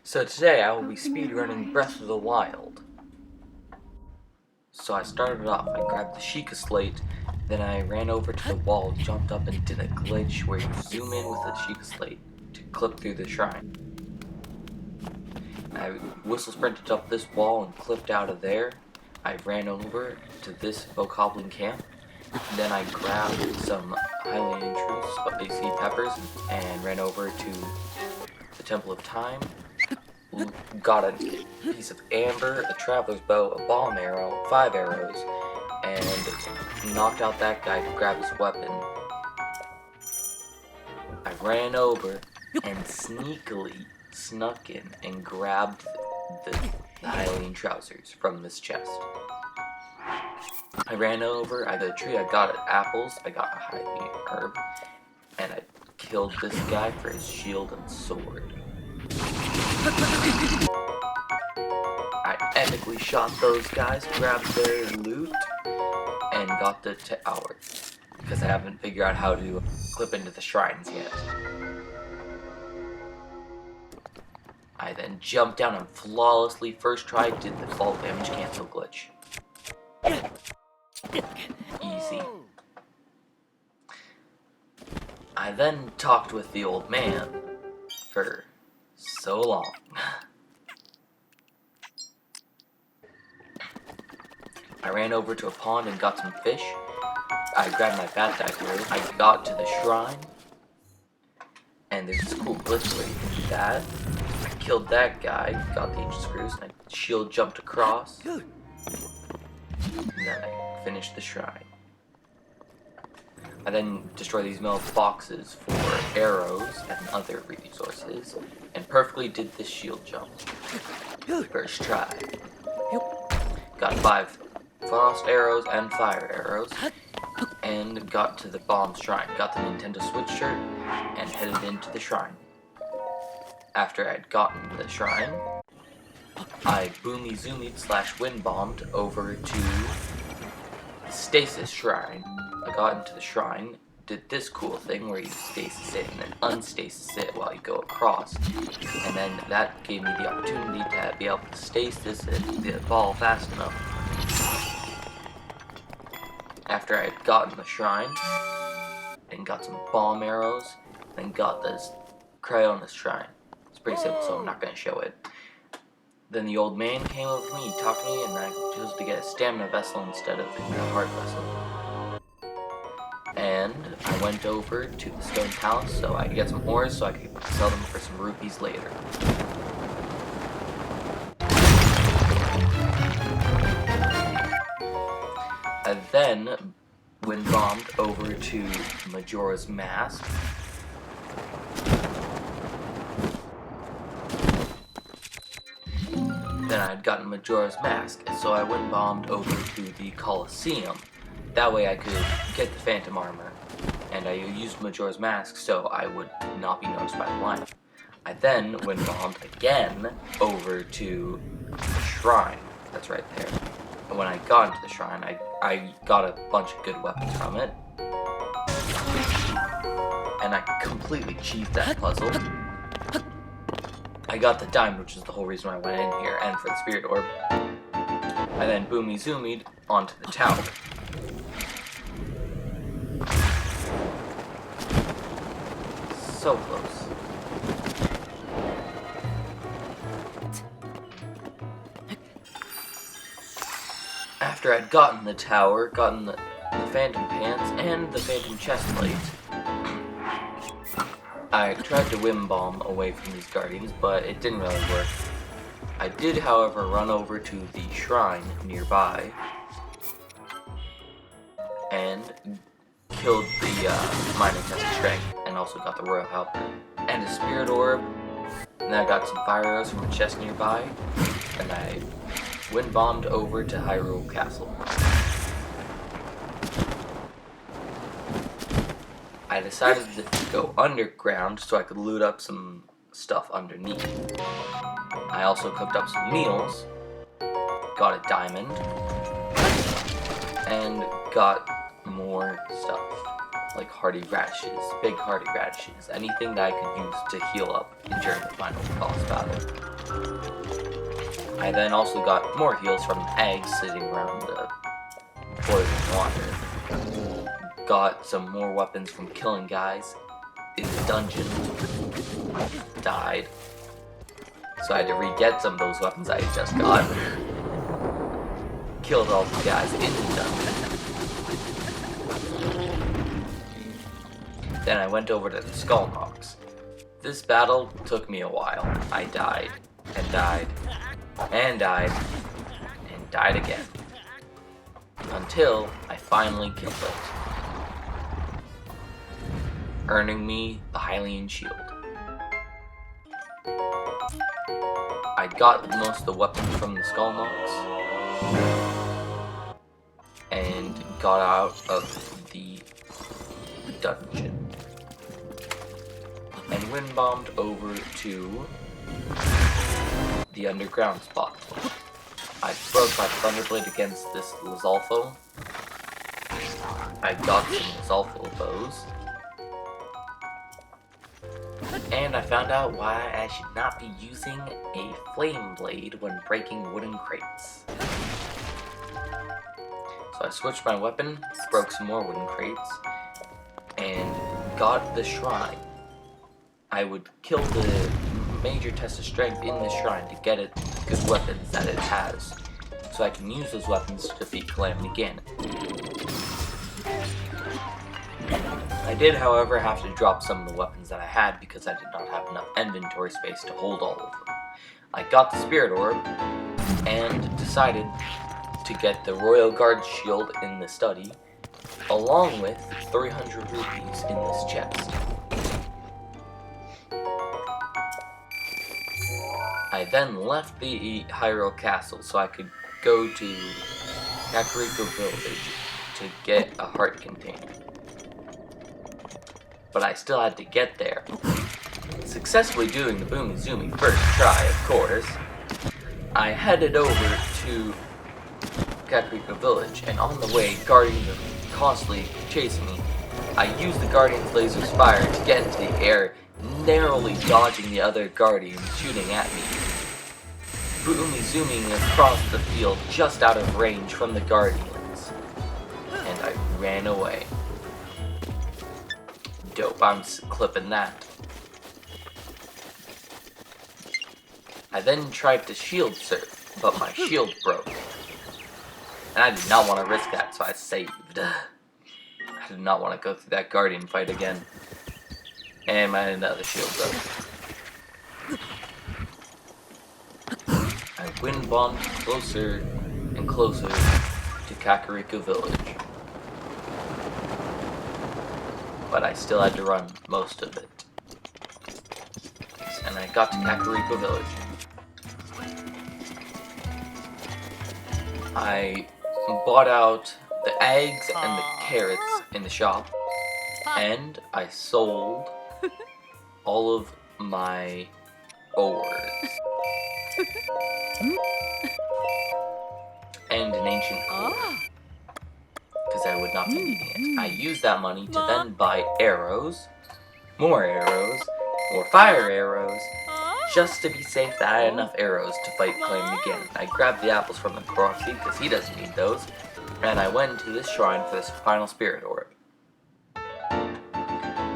So today I will be speedrunning Breath of the Wild. So I started off, I grabbed the Sheikah slate, then I ran over to the wall, jumped up and did a glitch where you zoom in with the Sheikah slate to clip through the shrine. I whistle sprinted up this wall and clipped out of there. I ran over to this bokoblin camp, then I grabbed some highly dangerous spicy peppers and ran over to the Temple of Time. Got a piece of amber, a traveler's bow, a bomb arrow, 5 arrows, and knocked out that guy to grab his weapon. I ran over and sneakily snuck in and grabbed the Hylian trousers from this chest. I ran over, I got a tree, I got apples, I got a Hylian herb, and I killed this guy for his shield and sword. I epically shot those guys, grabbed their loot, and got the tower, because I haven't figured out how to clip into the shrines yet. I then jumped down and flawlessly first try did the fall damage cancel glitch. Easy. I then talked with the old man for so long. I ran over to a pond and got some fish. I grabbed my bat dagger. I got to the shrine, and there's this cool glitch where you can do that. I killed that guy, got the ancient screws, and I shield jumped across, and then I finished the shrine. I then destroy these mailboxes for arrows and other resources, and perfectly did this shield jump. First try. Got 5 frost arrows and fire arrows, and got to the bomb shrine. Got the Nintendo Switch shirt, and headed into the shrine. After I'd gotten to the shrine, I boomy zoomied / wind bombed over to the stasis shrine. I got into the shrine, did this cool thing where you stasis it and then unstasis it while you go across, and then that gave me the opportunity to be able to stasis the ball fast enough. After I had gotten the shrine, and got some bomb arrows, and got this Cryonis shrine. It's pretty simple, so I'm not going to show it. Then the old man came over to me, he talked to me, and I chose to get a stamina vessel instead of a heart vessel. And I went over to the stone palace so I could get some ores so I could sell them for some rupees later. I then wind bombed over to Majora's Mask. Then I had gotten Majora's Mask, so I wind bombed over to the Colosseum. That way I could get the Phantom Armor, and I used Majora's Mask so I would not be noticed by the lineup. I then wind bombed again over to the shrine. That's right there. And when I got into the shrine, I got a bunch of good weapons from it. And I completely cheesed that puzzle. I got the diamond, which is the whole reason why I went in here, and for the spirit orb. I then boomy zoomied onto the tower. So close. After I'd gotten the tower, gotten the phantom pants, and the phantom chestplate, I tried to whim bomb away from these guardians, but it didn't really work. I did, however, run over to the shrine nearby, and killed the mining test of strength, and also got the royal helper, and a spirit orb, and then I got some fire arrows from a chest nearby, and I wind bombed over to Hyrule Castle. I decided to go underground so I could loot up some stuff underneath. I also cooked up some meals, got a diamond, and got more stuff, like hardy radishes, big hardy radishes, anything that I could use to heal up during the final boss battle. I then also got more heals from the eggs sitting around the boiling water. Got some more weapons from killing guys in the dungeon. Died. So I had to re-get some of those weapons I had just got. Killed all the guys in the dungeon. Then I went over to the Skull Knocks. This battle took me a while. I died, and died, and died, and died again. Until I finally killed it, earning me the Hylian Shield. I got most of the weapons from the Skull Knocks, and got out of the dungeon. And wind bombed over to the underground spot. I broke my Thunderblade against this Lizalfo. I got some Lizalfo bows. And I found out why I should not be using a flame blade when breaking wooden crates. So I switched my weapon, broke some more wooden crates, and got the shrine. I would kill the major test of strength in the shrine to get it good weapons that it has, so I can use those weapons to defeat Calamity Ganon. I did, however, have to drop some of the weapons that I had because I did not have enough inventory space to hold all of them. I got the Spirit Orb and decided to get the Royal Guard Shield in the study, along with 300 rupees in this chest. I then left the Hyrule Castle so I could go to Kakariko Village to get a heart container. But I still had to get there. Successfully doing the Boomy Zoomy first try, of course, I headed over to Kakariko Village, and on the way, Guardians were constantly chasing me. I used the Guardian's Laser Spire to get into the air, narrowly dodging the other Guardians shooting at me. Boomy zooming across the field just out of range from the Guardians. And I ran away. Dope, I'm clipping that. I then tried to shield surf, but my shield broke. And I did not want to risk that, so I saved. I did not want to go through that Guardian fight again. And my another shield broke. I wind bombed closer and closer to Kakariko Village. But I still had to run most of it. And I got to Kakariko Village. I bought out the eggs and the carrots in the shop, and I sold all of my ores. And an ancient ore, because I would not be needing it. I used that money to then buy arrows, more fire arrows, just to be safe that I had enough arrows to fight Calamity Ganon. I grabbed the apples from the Crossy, because he doesn't need those, and I went to this shrine for this final Spirit Orb.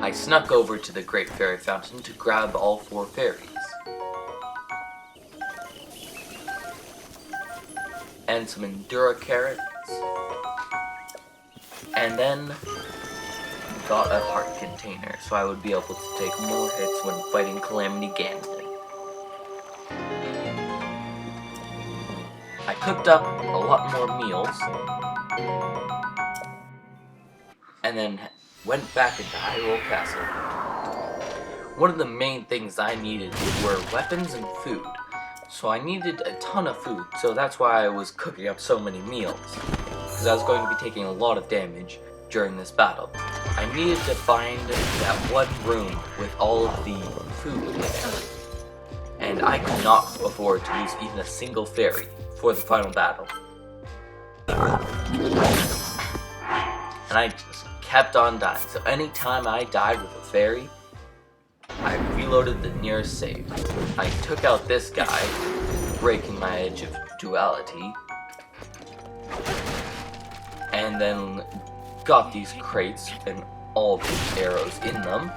I snuck over to the Great Fairy Fountain to grab all 4 fairies. And some Endura carrots. And then got a heart container, so I would be able to take more hits when fighting Calamity Ganon. I cooked up a lot more meals, and then went back into Hyrule Castle. One of the main things I needed were weapons and food. So I needed a ton of food, so that's why I was cooking up so many meals, because I was going to be taking a lot of damage during this battle. I needed to find that one room with all of the food in it, and I could not afford to lose even a single fairy for the final battle. And I just kept on dying, so anytime I died with a fairy, I reloaded the nearest save. I took out this guy, breaking my edge of duality, and then got these crates and all these arrows in them.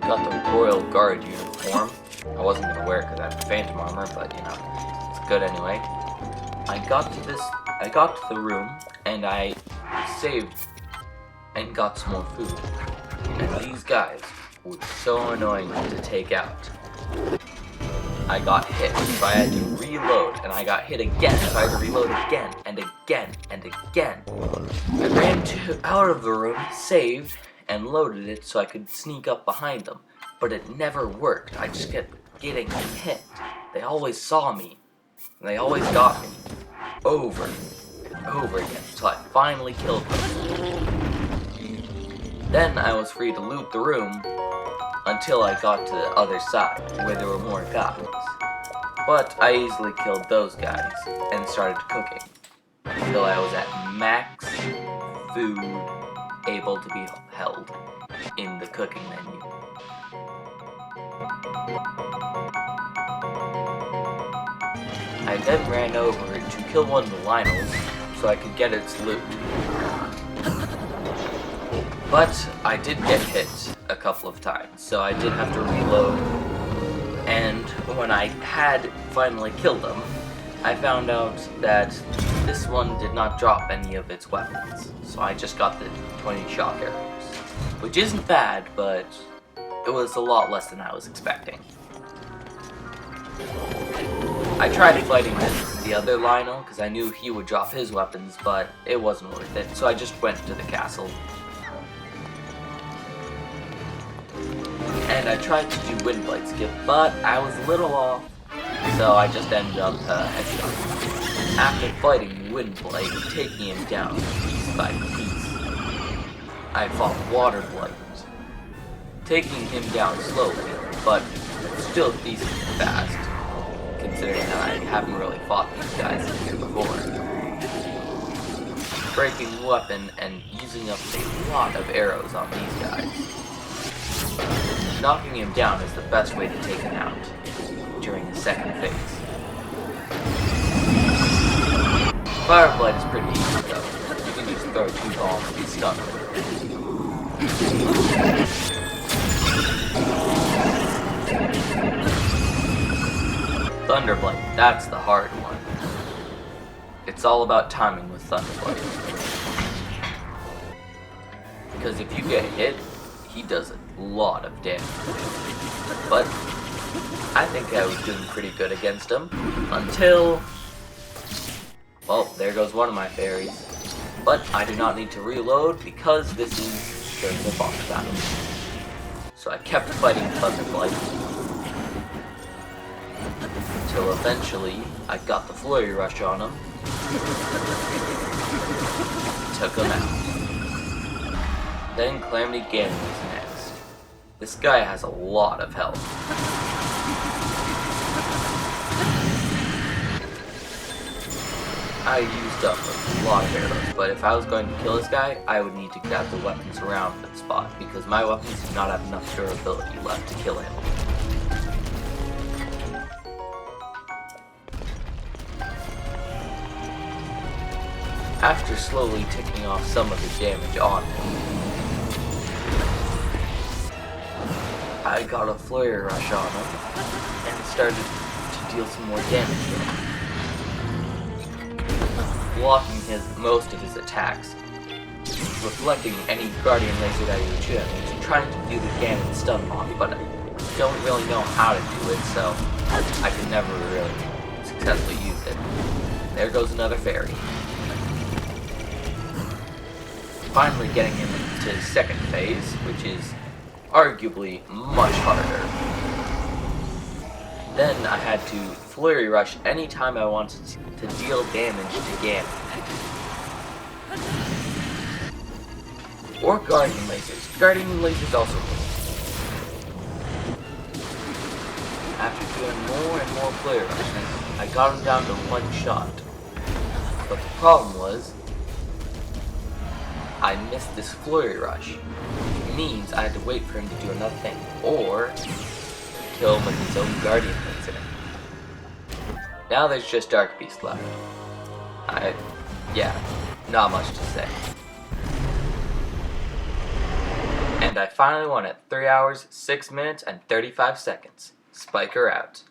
Got the Royal Guard uniform. I wasn't gonna wear it because I have phantom armor, but you know, it's good anyway. I got to the room, and I saved and got some more food. And these guys were so annoying to take out. I got hit, so I had to reload, and I got hit again, so I had to reload again, and again, and again. I ran out of the room, saved, and loaded it so I could sneak up behind them, but it never worked. I just kept getting hit. They always saw me, and they always got me, over and over again, so I finally killed them. Then I was free to loot the room until I got to the other side, where there were more guys. But I easily killed those guys and started cooking, until I was at max food able to be held in the cooking menu. I then ran over to kill one of the Lionels so I could get its loot. But I did get hit a couple of times, so I did have to reload. And when I had finally killed them, I found out that this one did not drop any of its weapons. So I just got the 20 shock arrows, which isn't bad, but it was a lot less than I was expecting. I tried fighting the other Lionel because I knew he would drop his weapons, but it wasn't worth it, so I just went to the castle. And I tried to do Windblight skip, but I was a little off, so I just ended up headshot. After fighting Windblight, taking him down piece by piece, I fought Waterblight, taking him down slowly, but still decently fast, considering that I haven't really fought these guys before. Breaking weapon and using up a lot of arrows on these guys. Knocking him down is the best way to take him out during the second phase. Fireblight is pretty easy though. You can just throw 2 bombs and stun him. Thunderblight, that's the hard one. It's all about timing with Thunderblight. Because if you get hit, he does a lot of damage. But I think I was doing pretty good against him until, well, there goes one of my fairies. But I do not need to reload because this is during the boss battle. So I kept fighting Thunderblight until eventually I got the Flurry Rush on him. Took him out. Then Calamity Ganon is next. This guy has a lot of health. I used up a lot of arrows, but if I was going to kill this guy, I would need to grab the weapons around the spot, because my weapons do not have enough durability left to kill him. After slowly ticking off some of the damage on him, I got a Flurry Rush on him and started to deal some more damage to him. Blocking most of his attacks, reflecting any Guardian Laser that he would shoot at me, trying to do the Ganon stun lock, but I don't really know how to do it, so I could never really successfully use it. There goes another fairy. Finally getting him into his second phase, which is arguably much harder. Then I had to Flurry Rush anytime I wanted to deal damage to Ganon. Or Guardian Lasers. Guardian Lasers also work. After doing more and more Flurry Rushes, I got him down to 1 shot. But the problem was, I missed this Flurry Rush. means I had to wait for him to do another thing, or kill him with his own guardian incident. Now there's just Dark Beast left. Yeah, not much to say. And I finally won at 3 hours, 6 minutes, and 35 seconds. Spiker out.